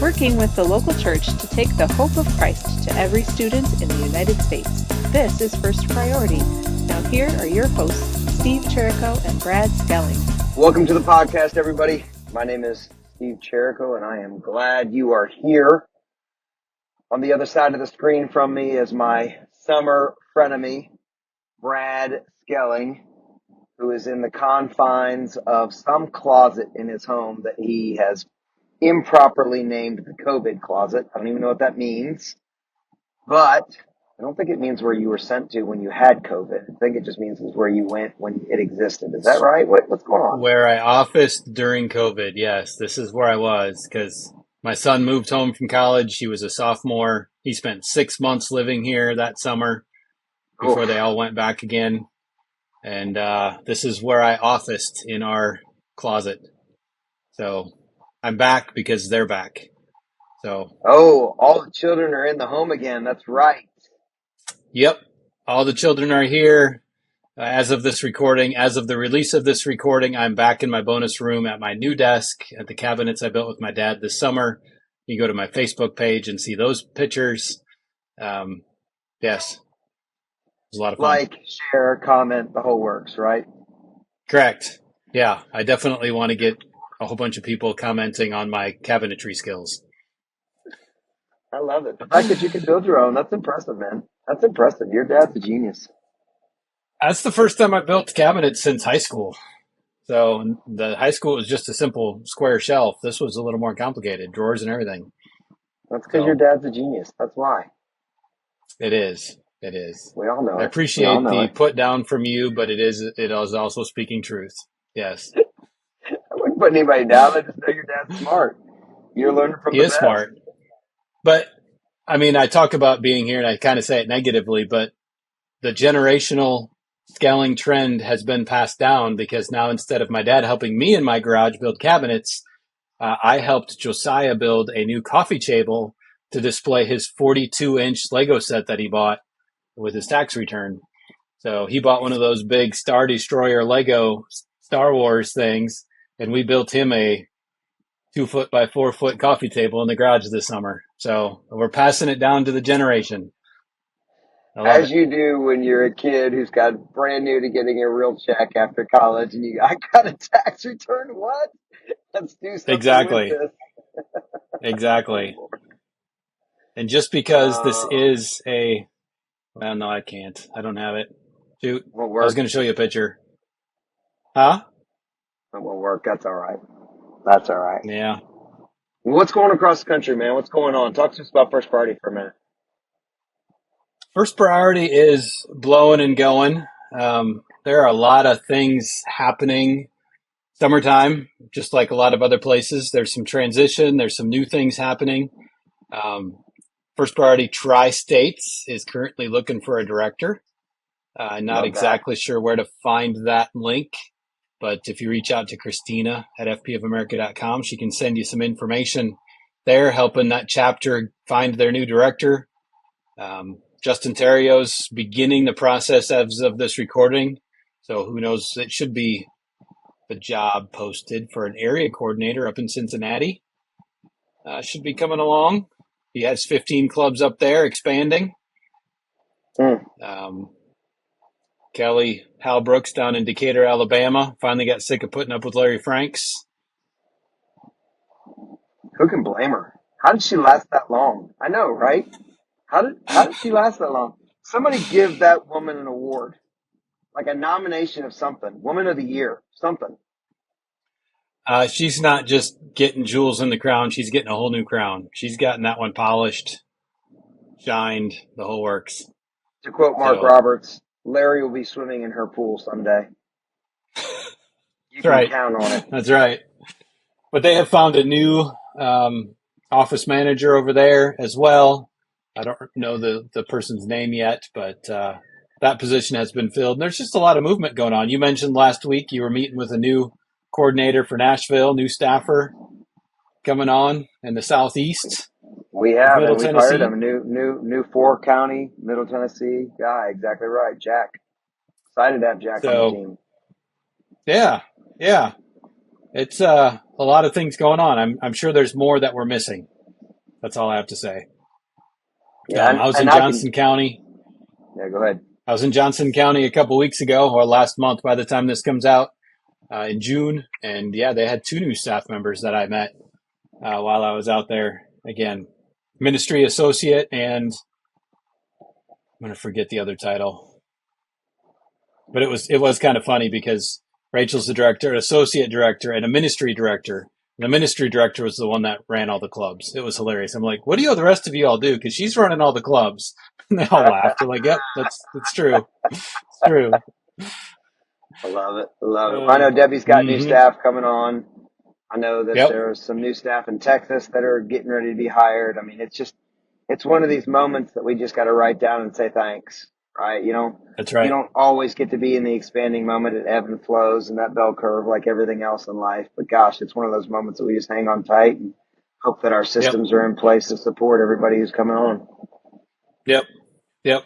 working with the local church to take the hope of Christ to every student in the United States. This is First Priority. Now here are your hosts, Steve Cherrico and Brad Schelling. Welcome to the podcast, everybody. My name is Steve Cherrico, and I am glad you are here. On the other side of the screen from me is my summer frenemy, Brad Schelling, who is in the confines of some closet in his home that he has improperly named the COVID closet. I don't even know what that means, but I don't think it means where you were sent to when you had COVID. I think it just means it's where you went when it existed. Is that right? What's going on? Where I officed during COVID, yes. This is where I was because my son moved home from college. He was a sophomore. He spent 6 months living here that summer before they all went back again. And this is where I officed in our closet. So I'm back because they're back. So all the children are in the home again. That's right. Yep. All the children are here. As of this recording, as of the release of this recording, I'm back in my bonus room at my new desk at the cabinets I built with my dad this summer. You can go to my Facebook page and see those pictures. Yes. It was a lot of fun. Like, share, comment, the whole works, right? Correct. Yeah. I definitely want to get a whole bunch of people commenting on my cabinetry skills. I love it. The fact that you can build your own, that's impressive, man. That's impressive. Your dad's a genius. That's the first time I built cabinets since high school. So the high school was just a simple square shelf. This was a little more complicated, drawers and everything. That's because your dad's a genius. That's why. It is. It is. We all know it. I appreciate the put down from you, but it is also speaking truth. Yes. I wouldn't put anybody down. I just know your dad's smart. You're learning from the best. He is smart. But, I mean, I talk about being here, and I kind of say it negatively, but the generational scaling trend has been passed down because now instead of my dad helping me in my garage build cabinets, I helped Josiah build a new coffee table to display his 42-inch Lego set that he bought with his tax return. So he bought one of those big Star Destroyer Lego Star Wars things, and we built him a 2-foot by 4-foot coffee table in the garage this summer. So we're passing it down to the generation. As you do when you're a kid who's got brand new to getting a real check after college, and I got a tax return. What? Let's do something with this. Exactly. And just because this is well, no, I can't. I don't have it. Shoot. I was going to show you a picture. Huh? It won't work. That's all right. That's all right. Yeah. What's going across the country, man? What's going on? Talk to us about First Priority for a minute. First Priority is blowing and going. There are a lot of things happening. Summertime, just like a lot of other places, there's some transition. There's some new things happening. First Priority Tri-States is currently looking for a director. Not exactly sure where to find that link, but if you reach out to Christina at fpofamerica.com, she can send you some information there, helping that chapter find their new director. Justin Terrio's beginning the process as of this recording, so who knows, it should be the job posted for an area coordinator up in Cincinnati. Should be coming along. He has 15 clubs up there expanding. Kelly Hal Brooks down in Decatur, Alabama, finally got sick of putting up with Larry Franks. Who can blame her? How did she last that long? I know, right? How did she last that long? Somebody give that woman an award, like a nomination of something, Woman of the Year, something. She's not just getting jewels in the crown; she's getting a whole new crown. She's gotten that one polished, shined, the whole works. To quote Mark Roberts, Larry will be swimming in her pool someday. You can count on it. That's right. But they have found a new office manager over there as well. I don't know the person's name yet, but that position has been filled. And there's just a lot of movement going on. You mentioned last week you were meeting with a new coordinator for Nashville, new staffer coming on in the Southeast. We have, and we've hired him, a new 4-county Middle Tennessee guy. Exactly right, Jack. Excited to have Jack on the team. Yeah. It's a lot of things going on. I'm sure there's more that we're missing. That's all I have to say. Yeah, I was and in I can. Johnson County. Yeah, go ahead. I was in Johnson County a couple weeks ago, or last month by the time this comes out, in June. And yeah, they had two new staff members that I met while I was out there. Again, ministry associate, and I'm going to forget the other title. But it was kind of funny because Rachel's the director, an associate director, and a ministry director. And the ministry director was the one that ran all the clubs. It was hilarious. I'm like, what do the rest of you all do? Because she's running all the clubs. And they all laughed. They're like, yep, that's true. It's true. I love it. I love it. I Uh, know Debbie's got new mm-hmm. staff coming on. I know that Yep, there's some new staff in Texas that are getting ready to be hired. I mean, it's one of these moments that we just got to write down and say thanks, right? that's You right. don't always get to be in the expanding moment. It ebbs and flows and that bell curve like everything else in life. But gosh, it's one of those moments that we just hang on tight and hope that our Yep, systems are in place to support everybody who's coming on. yep, yep.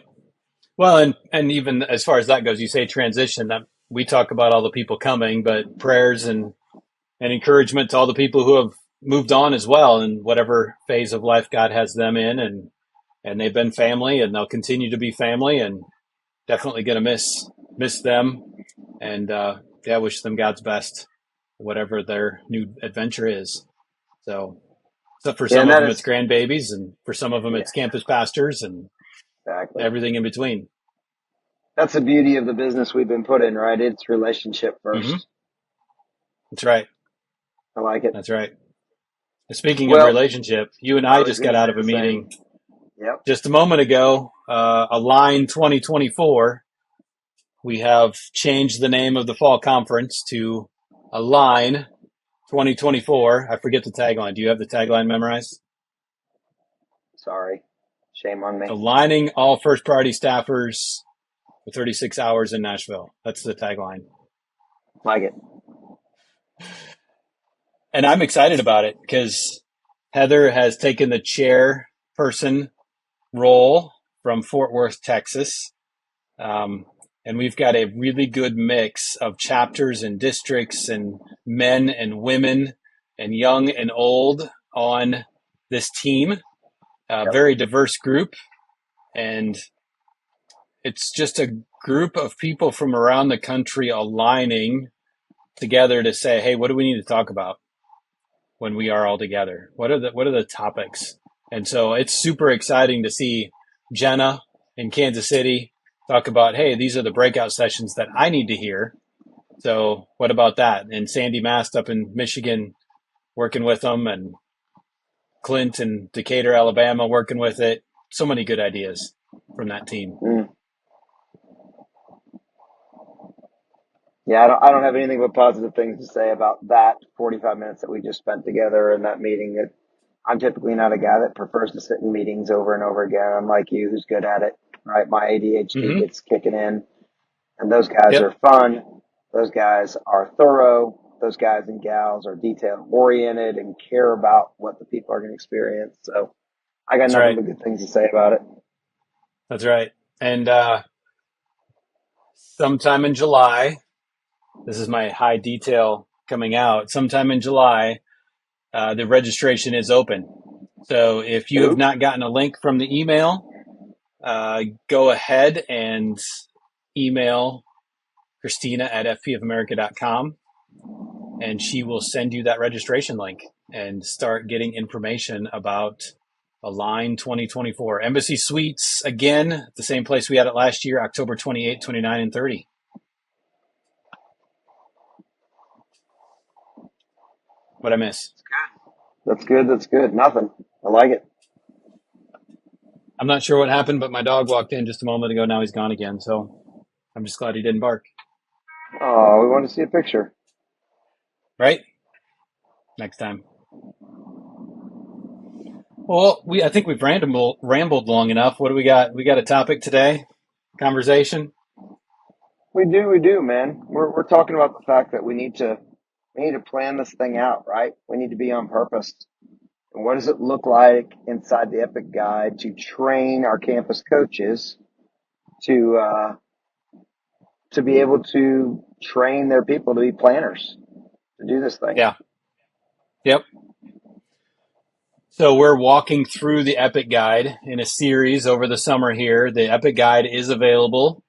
Well, and even as far as that goes, you say transition. That we talk about all the people coming, but prayers and encouragement to all the people who have moved on as well in whatever phase of life God has them in, and they've been family, and they'll continue to be family, and definitely gonna miss them, and yeah, wish them God's best, whatever their new adventure is. So for Yeah, some and of that them it's is, grandbabies, and for some of them yeah, it's campus pastors, and exactly. everything in between. That's the beauty of the business we've been put in, right? It's relationship Hmm. first. That's right. I like it. That's right. Speaking of Well, relationship, you and I I was just going got to out say of a the same. meeting Yep. just a moment ago. Align 2024. We have changed the name of the fall conference to Align 2024. I forget the tagline. Do you have the tagline memorized? Sorry. Shame on me. Aligning all first priority staffers for 36 hours in Nashville. That's the tagline. Like it. And I'm excited about it because Heather has taken the chairperson role from Fort Worth, Texas. Um, and we've got a really good mix of chapters and districts and men and women and young and old on this team. A Yep. very diverse group. And it's just a group of people from around the country aligning together to say, hey, what do we need to talk about when we are all together? What are the topics? And so it's super exciting to see Jenna in Kansas City talk about, hey, these are the breakout sessions that I need to hear. So what about that? And Sandy Mast up in Michigan working with them, and Clint in Decatur, Alabama working with it. So many good ideas from that team. Mm. Yeah, I don't have anything but positive things to say about that 45 minutes that we just spent together in that meeting. I'm typically not a guy that prefers to sit in meetings over and over again. I'm like you, who's good at it, right? My ADHD Mm-hmm. gets kicking in, and those guys Yep. are fun. Those guys are thorough. Those guys and gals are detail oriented and care about what the people are going to experience. So I got That's nothing right. but good things to say about it. That's right. And sometime in July, this is my high detail coming out. Sometime in July, the registration is open. So if you have Ooh, not gotten a link from the email, go ahead and email Christina at fpofamerica.com, and she will send you that registration link and start getting information about Align 2024. Embassy Suites, again, the same place we had it last year, October 28, 29, and 30. What I miss? that's good. That's good. Nothing. I like it. I'm not sure what happened, but my dog walked in just a moment ago. Now he's gone again. So I'm just glad he didn't bark. Oh, we want to see a picture. Right? Next time. Well, I think we've rambled long enough. What do we got? We got a topic today? Conversation? We do, man. We're talking about the fact that we need to plan this thing out, right? We need to be on purpose. And what does it look like inside the Epic Guide to train our campus coaches to to be able to train their people to be planners to do this thing? Yeah. Yep. So we're walking through the Epic Guide in a series over the summer here. The Epic Guide is available.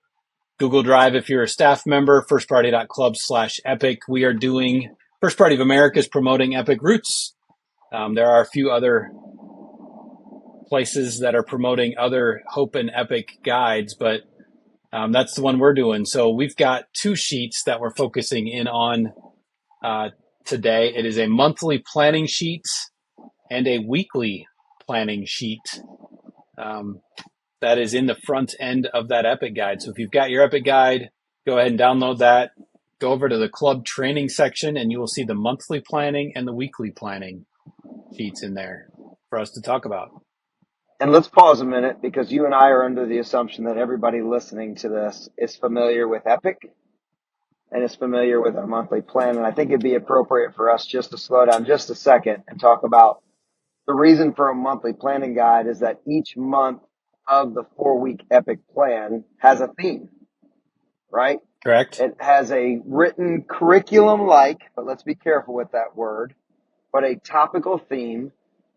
Google Drive if you're a staff member, firstpriority.club/epic. We are doing, First Party of America is promoting Epic Roots. There are a few other places that are promoting other Hope and Epic guides, but that's the one we're doing. So we've got 2 sheets that we're focusing in on today. It is a monthly planning sheet and a weekly planning sheet that is in the front end of that Epic Guide. So if you've got your Epic Guide, go ahead and download that. Go over to the club training section and you will see the monthly planning and the weekly planning sheets in there for us to talk about. And let's pause a minute because you and I are under the assumption that everybody listening to this is familiar with Epic and is familiar with our monthly plan. And I think it'd be appropriate for us just to slow down just a second and talk about the reason for a monthly planning guide is that each month of the 4-week Epic plan has a theme, right? Correct? It has a written curriculum but let's be careful with that word, but a topical theme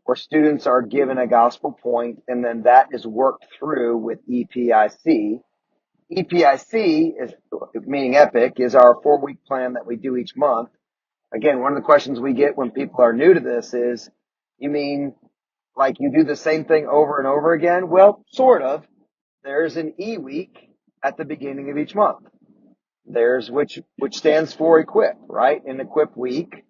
where students are given a gospel point and then that is worked through with EPIC. EPIC is, meaning Epic, is our 4-week plan that we do each month. Again, one of the questions we get when people are new to this is, you mean like you do the same thing over and over again? Well, sort of. There's an E week at the beginning of each month. There's which stands for equip, right? In equip week,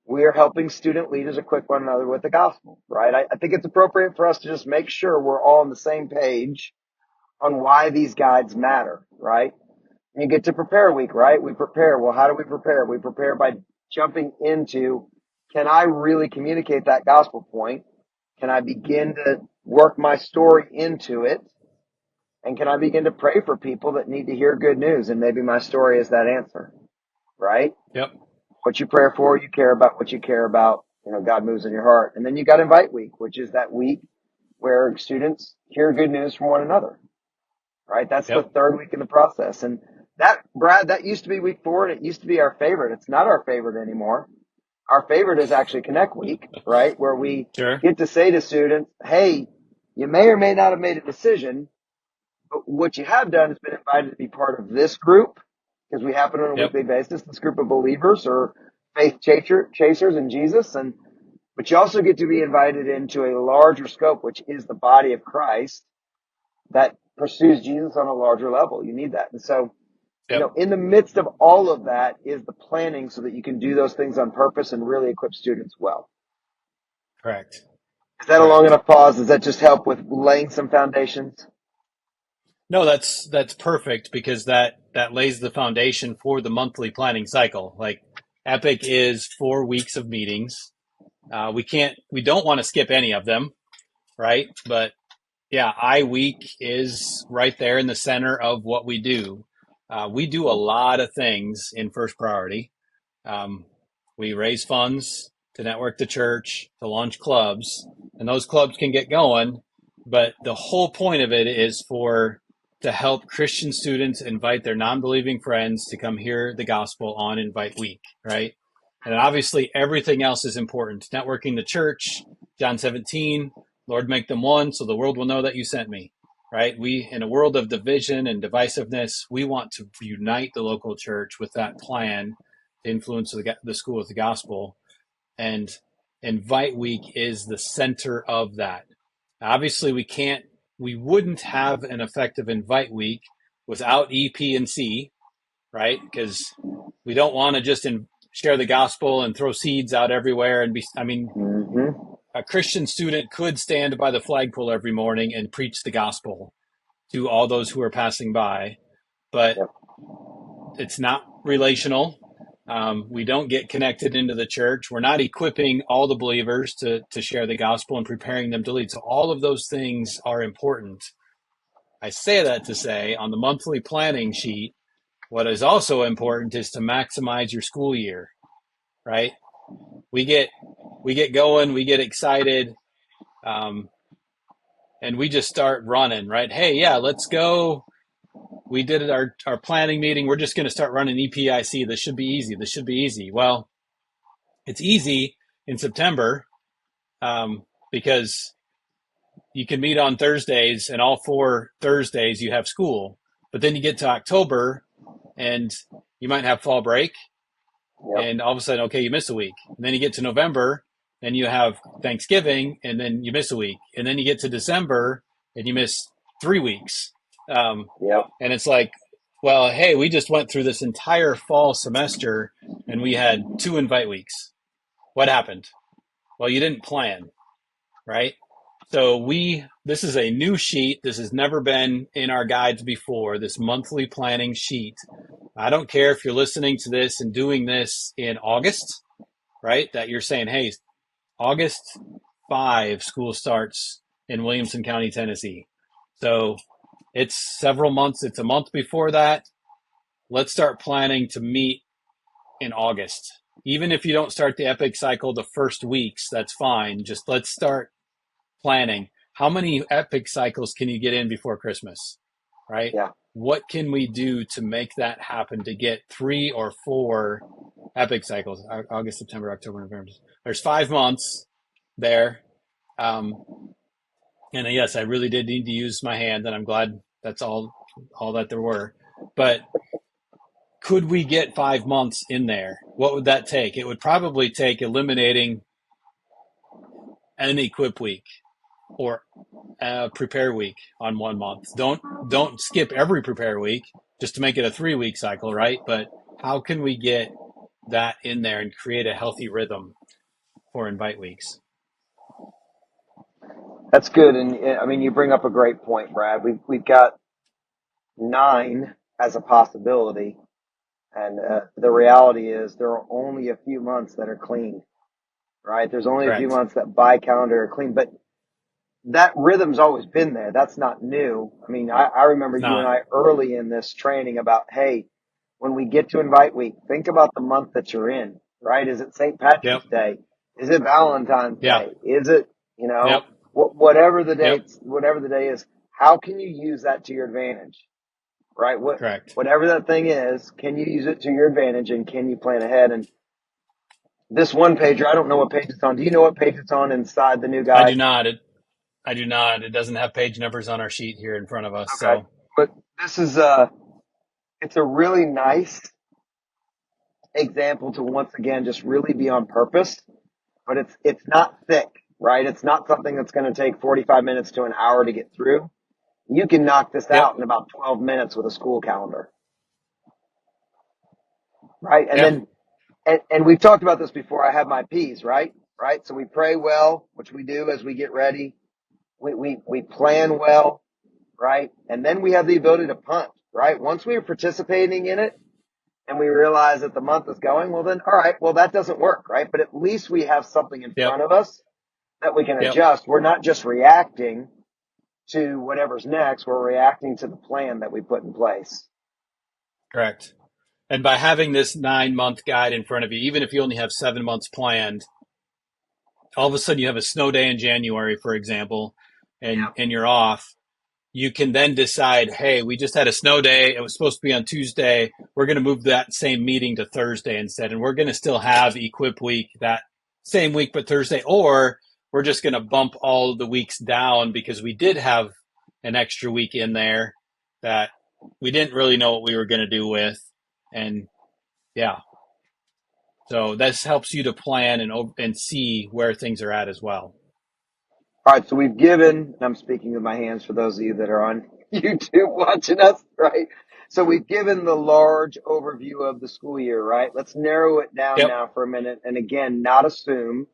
we are helping student leaders equip one another with the gospel, right? I think it's appropriate for us to just make sure we're all on the same page on why these guides matter, right? And you get to prepare week, right? We prepare. Well, how do we prepare? We prepare by jumping into, can I really communicate that gospel point? Can I begin to work my story into it? And can I begin to pray for people that need to hear good news? And maybe my story is that answer, right? Yep. What you pray for, you care about what you care about. God moves in your heart. And then you got Invite Week, which is that week where students hear good news from one another, right? That's the 3rd week in the process. And that, Brad, that used to be week 4 and it used to be our favorite. It's not our favorite anymore. Our favorite is actually Connect Week, right? Where we Sure. get to say to students, hey, you may or may not have made a decision, but what you have done is been invited to be part of this group because we happen on a weekly basis, this group of believers or faith chasers in Jesus. But you also get to be invited into a larger scope, which is the body of Christ that pursues Jesus on a larger level. You need that. And so, in the midst of all of that is the planning so that you can do those things on purpose and really equip students well. Correct. Is that a long enough pause? Does that just help with laying some foundations? No, that's perfect because that lays the foundation for the monthly planning cycle. Like Epic is 4 weeks of meetings. We don't want to skip any of them, right? But yeah, I week is right there in the center of what we do. We do a lot of things in First Priority. We raise funds to network the church, to launch clubs, and those clubs can get going. But the whole point of it is to help Christian students invite their non-believing friends to come hear the gospel on Invite Week, right? And obviously everything else is important. Networking the church, John 17, Lord, make them one so the world will know that you sent me, right? We, in a world of division and divisiveness, we want to unite the local church with that plan to influence the school with the gospel. And Invite Week is the center of that. Obviously, we wouldn't have an effective Invite Week without E, P, and C, right? Because we don't want to just share the gospel and throw seeds out everywhere. A Christian student could stand by the flagpole every morning and preach the gospel to all those who are passing by, but it's not relational. We don't get connected into the church. We're not equipping all the believers to share the gospel and preparing them to lead. So all of those things are important. I say that to say on the monthly planning sheet, what is also important is to maximize your school year, right? We get going, we get excited, and we just start running, right? Hey, yeah, let's go. We did our planning meeting. We're just going to start running EPIC. This should be easy. This should be easy. Well, it's easy in September. because you can meet on Thursdays and all 4 Thursdays you have school, but then you get to October and you might have fall break Yep. and all of a sudden, okay, you miss a week. And then you get to November and you have Thanksgiving and then you miss a week. And then you get to December and you miss 3 weeks. Um, Yep. and it's like, well, hey, we just went through this entire fall semester and we had 2 invite weeks. What happened? Well, you didn't plan, right? So this is a new sheet. This has never been in our guides before, this monthly planning sheet. I don't care if you're listening to this and doing this in August, right? That you're saying, hey, August 5, school starts in Williamson County, Tennessee. So it's several months. It's a month before that. Let's start planning to meet in August. Even if you don't start the epic cycle the first weeks, that's fine. Just let's start planning. How many epic cycles can you get in before Christmas, right? Yeah. What can we do to make that happen to get 3 or 4 epic cycles? August, September, October, November. There's 5 months there. And yes, I really did need to use my hand, and I'm glad that's all that there were. But could we get 5 months in there? What would that take? It would probably take eliminating an equip week or prepare week on 1 month. Don't skip every prepare week just to make it a 3 week cycle, right? But how can we get that in there and create a healthy rhythm for invite weeks? That's good. And I mean, you bring up a great point, Brad. We've got 9 as a possibility. And the reality is there are only a few months that are clean, right? There's only a few Correct. months that by calendar are clean, but that rhythm's always been there. That's not new. I mean, I remember you and Not. I early in this training about, hey, when we get to invite week, think about the month that you're in, right? Is it St. Yep. Patrick's Day? Is it Valentine's Yeah. Day? Is it, Yep. whatever the Yep. day is, how can you use that to your advantage, right? Correct. Whatever that thing is, can you use it to your advantage and can you plan ahead? And this one pager, I don't know what page it's on. Do you know what page it's on inside the new I do guide? not. I do not. It doesn't have page numbers on our sheet here in front of us. Okay. So, But this is it's a really nice example to once again just really be on purpose, but it's not thick, right? It's not something that's going to take 45 minutes to an hour to get through. You can knock this yep. out in about 12 minutes with a school calendar, right? And Yeah. then and we've talked about this before. I have my P's, right? Right? So we pray well, which we do as we get ready. We plan well, right? And then we have the ability to punt, right? Once we are participating in it, and we realize that the month is going, well then, all right, well that doesn't work, right? But at least we have something in Yep. front of us that we can Yep. adjust. We're not just reacting to whatever's next. We're reacting to the plan that we put in place. Correct. And by having this 9 month guide in front of you, even if you only have 7 months planned, all of a sudden you have a snow day in January, for example, and Yep. you're off. You can then decide, hey, we just had a snow day. It was supposed to be on Tuesday. We're going to move that same meeting to Thursday instead. And we're going to still have Equip Week that same week, but Thursday. Or we're just going to bump all of the weeks down because we did have an extra week in there that we didn't really know what we were going to do with. And yeah, so this helps you to plan and see where things are at as well. All right. So we've given, and I'm speaking with my hands for those of you that are on YouTube watching us, right? So we've given the large overview of the school year, right? Let's narrow it down Yep. now for a minute. And again, not assume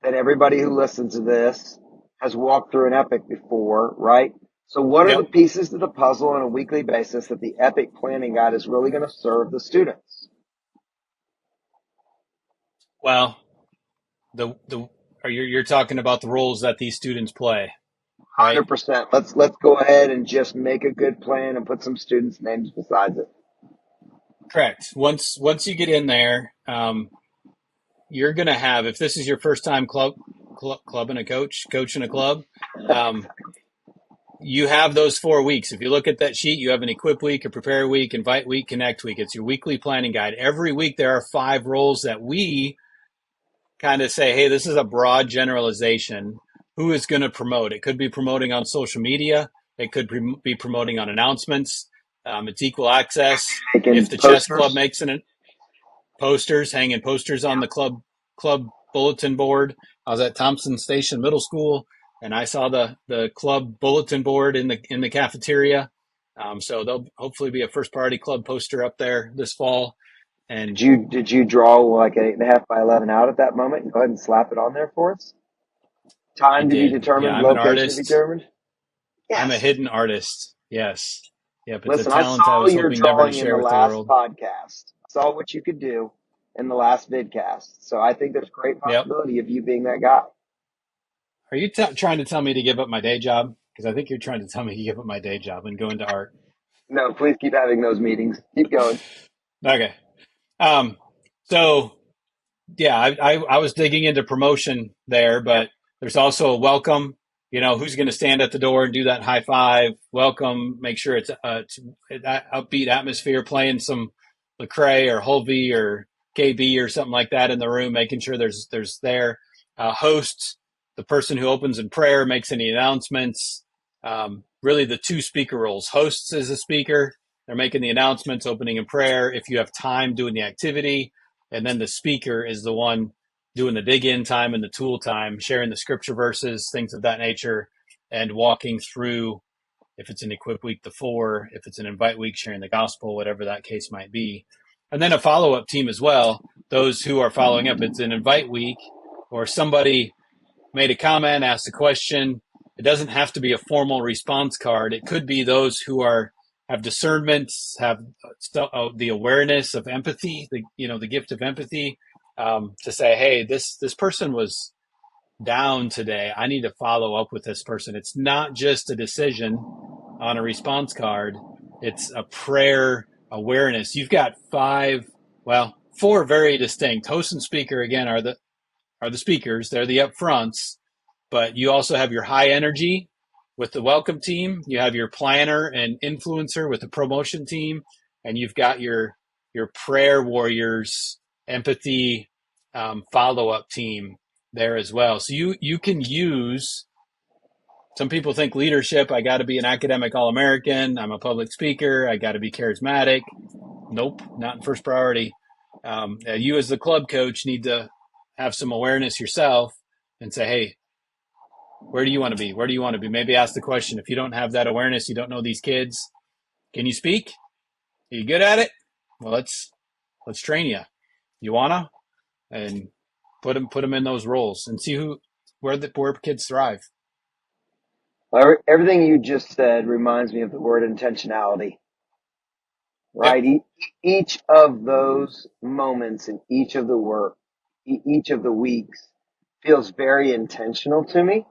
that everybody who listens to this has walked through an epic before, right? So what are the Yep. pieces to the puzzle on a weekly basis that the epic planning guide is really going to serve the students? Well, the you're talking about the roles that these students play, right? 100%. Let's go ahead and just make a good plan and put some students' names besides it. Correct. Once you get in there, you're gonna have, if this is your first time club and a coach and a club, um, you have those 4 weeks. If you look at that sheet, you have an equip week, a prepare week, invite week, connect week. It's your weekly planning guide. Every week there are 5 roles that we kind of say, hey, this is a broad generalization. who is going to promote. It could be promoting on social media. It could be promoting on announcements. It's equal access. If Making the chess club posters. makes an posters, hanging posters on the club bulletin board. I was at Thompson Station Middle School, and I saw the club bulletin board in the cafeteria. So there'll hopefully be a first priority club poster up there this fall. And Did you draw like an 8.5 by 11 out at that moment and go ahead and slap it on there for us? I Time to be did. Yeah, determined, I'm an location to be artist. determined. I'm a Yes. hidden artist. Yes. Yep. It's a Listen, I talent I saw was your hoping never to drawing in share the with the last world. podcast. I saw what you could do in the last vidcast. So I think there's great Yep. possibility of you being that guy. Are you trying to tell me to give up my day job? Because I think you're trying to tell me to give up my day job and go into art. No, please keep having those meetings. Keep going. Okay. Um, so yeah, I was digging into promotion there, Yep. but there's also a welcome. You know, who's going to stand at the door and do that high five? Welcome. Make sure it's an upbeat atmosphere, playing some Lecrae or Holvey or KB or something like that in the room, making sure there's there. Hosts, the person who opens in prayer, makes any announcements. Really, the two speaker roles. Hosts is a speaker. They're making the announcements, opening in prayer. If you have time doing the activity, and then the speaker is the one doing the dig in time and the tool time, sharing the scripture verses, things of that nature, and walking through, if it's an equip week, the four, if it's an invite week, sharing the gospel, whatever that case might be. And then a follow up team as well, those who are following up. It's an invite week or somebody made a comment, asked a question. It doesn't have to be a formal response card. It could be those who have discernment, have the awareness of empathy, the gift of empathy, to say, hey, this person was down today. I need to follow up with this person. It's not just a decision on a response card. It's a prayer awareness. You've got four very distinct. Host and speaker again are the speakers. They're the upfronts, but you also have your high energy with the welcome team. You have your planner and influencer with the promotion team, and you've got your prayer warriors, empathy, follow up team there as well. So you can use. Some people think leadership. I got to be an academic All-American. I'm a public speaker. I got to be charismatic. Nope, not in first priority. You as the club coach need to have some awareness yourself and say, hey, where do you want to be? Where do you want to be? Maybe ask the question. If you don't have that awareness, you don't know these kids. Can you speak? Are you good at it? Well, let's train you. You wanna and put them in those roles and see where kids thrive. Everything you just said reminds me of the word intentionality, Yep. right? Each of those moments in each of the each of the weeks feels very intentional to me.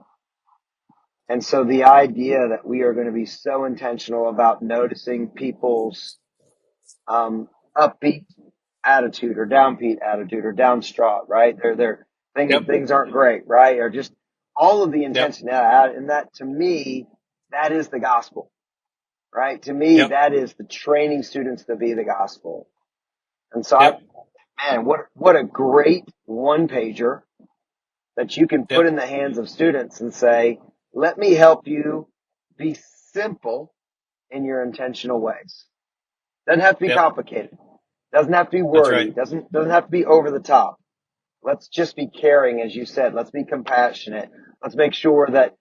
And so the idea that we are going to be so intentional about noticing people's upbeat attitude or downbeat attitude or downstraught, right? They're Yep. things aren't great, right? Or just all of the Yep. intentionality. And that to me, that is the gospel, right? To me, Yep. that is the training students to be the gospel. And so Yep. man, what a great one pager that you can put Yep. in the hands of students and say, let me help you be simple in your intentional ways. Doesn't have to be Yep. complicated. Doesn't have to be That's wordy. right. Doesn't have to be over the top. Let's just be caring, as you said. Let's be compassionate. Let's make sure that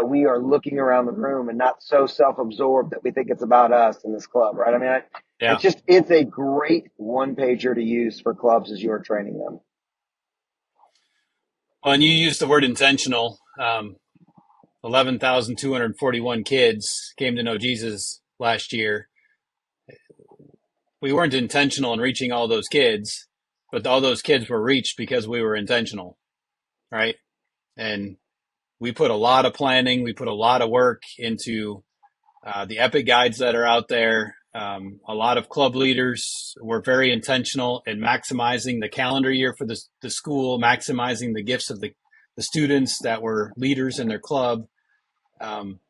we are looking around the room and not so self-absorbed that we think it's about us in this club, right? I mean, Yeah. it's a great one pager to use for clubs as you are training them. Well, and you used the word intentional. 11,241 kids came to know Jesus last year. We weren't intentional in reaching all those kids, but all those kids were reached because we were intentional, right? And we put a lot of planning, we put a lot of work into the epic guides that are out there. A lot of club leaders were very intentional in maximizing the calendar year for the school, maximizing the gifts of the students that were leaders in their club. Um,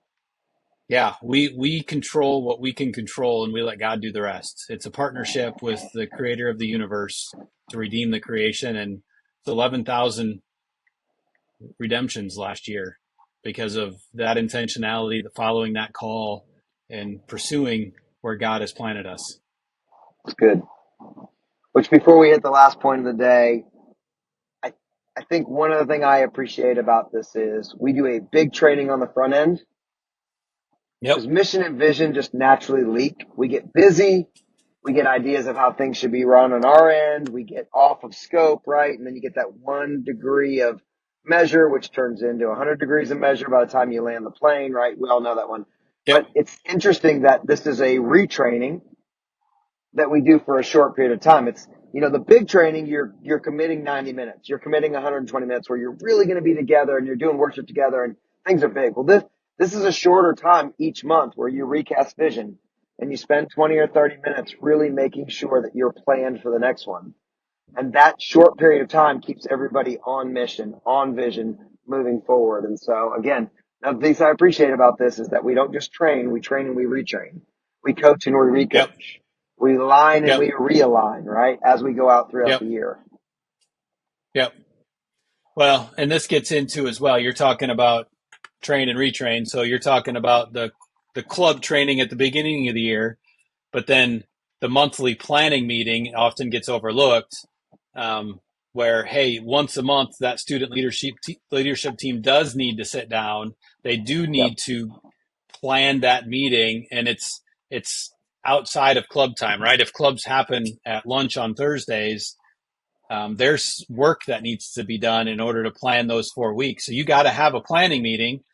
yeah, we control what we can control and we let God do the rest. It's a partnership with the creator of the universe to redeem the creation, and it's 11,000 redemptions last year. because of that intentionality, the following that call, and pursuing where God has planted us. It's good. Which before we hit the last point of the day, I, I think one other thing I appreciate about this is we do a big training on the front end Yep. because mission and vision just naturally leak. We get busy. We get ideas of how things should be run on our end. We get off of scope, right? And then you get that 1 degree of measure, which turns into 100 degrees of measure by the time you land the plane, right? We all know that one. Yep. But it's interesting that this is a retraining that we do for a short period of time. It's, the big training, you're committing 90 minutes. You're committing 120 minutes where you're really going to be together and you're doing worship together and things are big. Well, this is a shorter time each month where you recast vision and you spend 20 or 30 minutes really making sure that you're planned for the next one. And that short period of time keeps everybody on mission, on vision, moving forward. And so again, the things I appreciate about this is that we don't just train, we train and we retrain. We coach and we Yep. recoach. We align and Yep. we realign, right? As we go out throughout Yep. the year. Yep. Well, and this gets into as well. You're talking about train and retrain. So you're talking about the club training at the beginning of the year, but then the monthly planning meeting often gets overlooked. Where, hey, once a month that student leadership team does need to sit down. They do Yep. need to plan that meeting, and it's outside of club time, right? If clubs happen at lunch on Thursdays, there's work that needs to be done in order to plan those 4 weeks. So you got to have a planning meeting.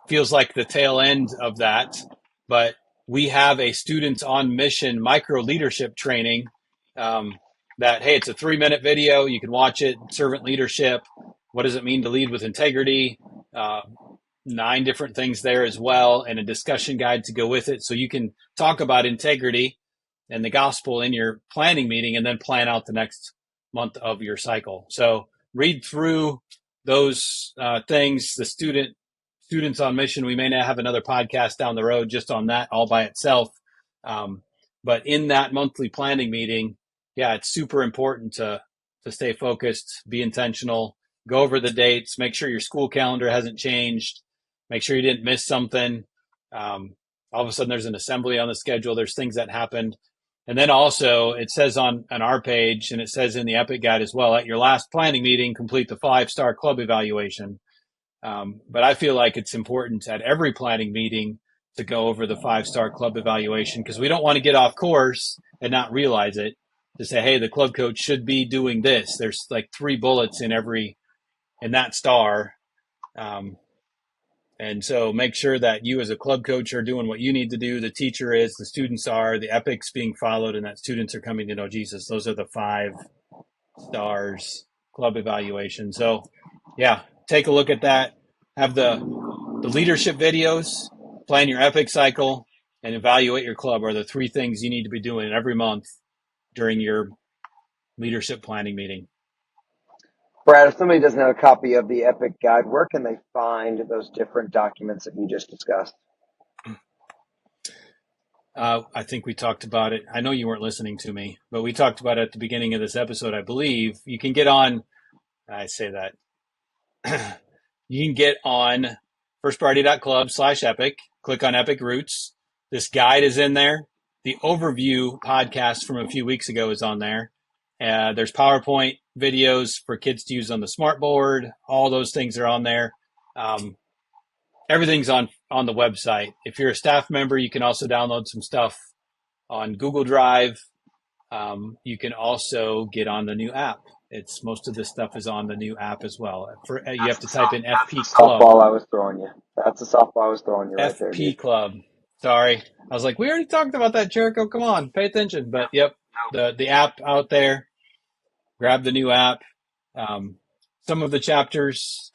Feels like the tail end of that, but we have a students on mission micro leadership training. That, hey, it's a 3-minute video. You can watch it. Servant leadership. What does it mean to lead with integrity? 9 different things there as well, and a discussion guide to go with it. So you can talk about integrity and the gospel in your planning meeting and then plan out the next month of your cycle. So read through those things. The students on mission, we may not have another podcast down the road just on that all by itself. But in that monthly planning meeting, yeah, it's super important to stay focused, be intentional, go over the dates, make sure your school calendar hasn't changed, make sure you didn't miss something. All of a sudden there's an assembly on the schedule. There's things that happened. And then also it says on our page, and it says in the Epic Guide as well, at your last planning meeting, complete the 5-star club evaluation. But I feel like it's important at every planning meeting to go over the 5-star club evaluation, because we don't want to get off course and not realize it, to say, hey, the club coach should be doing this. There's like 3 bullets in that star. And so make sure that you as a club coach are doing what you need to do. The teacher is, the students are, the epic's being followed, and that students are coming to know Jesus. Those are the 5 stars club evaluation. So yeah, take a look at that. Have the leadership videos, plan your epic cycle, and evaluate your club are the 3 things you need to be doing every month during your leadership planning meeting. Brad, if somebody doesn't have a copy of the Epic Guide, where can they find those different documents that you just discussed? I think we talked about it. I know you weren't listening to me, but we talked about it at the beginning of this episode, I believe. You can get on, I say that, you can get on firstpriority.club/epic, click on Epic Roots. This guide is in there. The overview podcast from a few weeks ago is on there. There's PowerPoint videos for kids to use on the smart board. All those things are on there. Everything's on the website. If you're a staff member, you can also download some stuff on Google Drive. You can also get on the new app. Most of this stuff is on the new app as well. You have to type in FP Club. Softball I was throwing you. That's the softball I was throwing you right there, FP dude. Club. Sorry. I was like, we already talked about that, Cherrico. Come on, pay attention. But yep, the app out there. Grab the new app. Some of the chapters,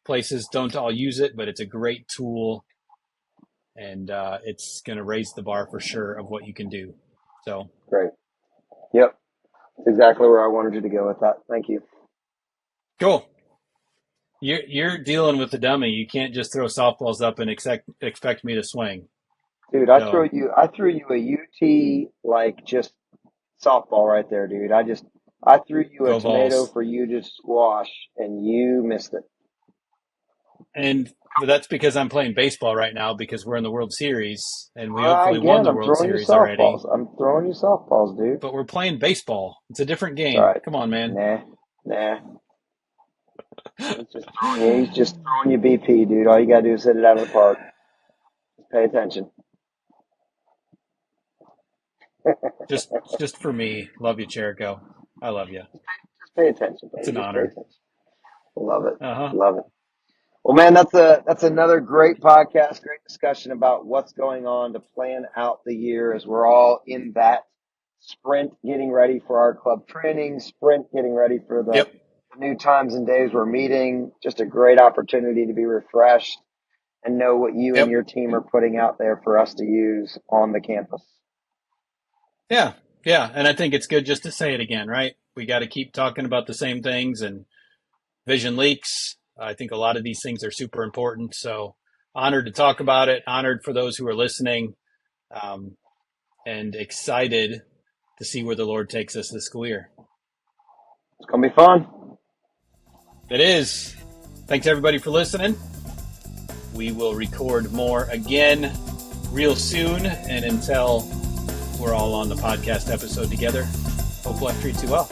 places don't all use it, but it's a great tool, and it's going to raise the bar for sure of what you can do. So great. Yep. That's exactly where I wanted you to go with that. Thank you. Cool. You're dealing with the dummy. You can't just throw softballs up and expect me to swing. Dude, I threw you a UT like just softball right there, dude. I threw you a Go tomato Vols. for you to squash and you missed it. But that's because I'm playing baseball right now because we're in the World Series and we Well, hopefully won again, the I'm World throwing you Series already. softballs. I'm throwing you softballs, dude. But we're playing baseball. It's a different It's all game. right. Come on, man. Nah. He's just throwing you BP, dude. All you gotta do is hit it out of the park. Just pay attention. Just for me. Love you, Cherrico. I love you. Just pay attention, It's buddy. an Just pay honor. attention. Love it. Uh-huh. Love it. Well, man, that's another great podcast, great discussion about what's going on to plan out the year as we're all in that sprint, getting ready for our club training, sprint, getting ready for the Yep. new times and days we're meeting. Just a great opportunity to be refreshed and know what you and Yep. your team are putting out there for us to use on the campus. Yeah. Yeah. And I think it's good just to say it again, right? We got to keep talking about the same things and vision leaks. I think a lot of these things are super important. So honored to talk about it, honored for those who are listening, um, and excited to see where the Lord takes us this school year. It's going to be fun. It is. Thanks everybody for listening. We will record more again real soon. And until we're all on the podcast episode together, hope life treats you well.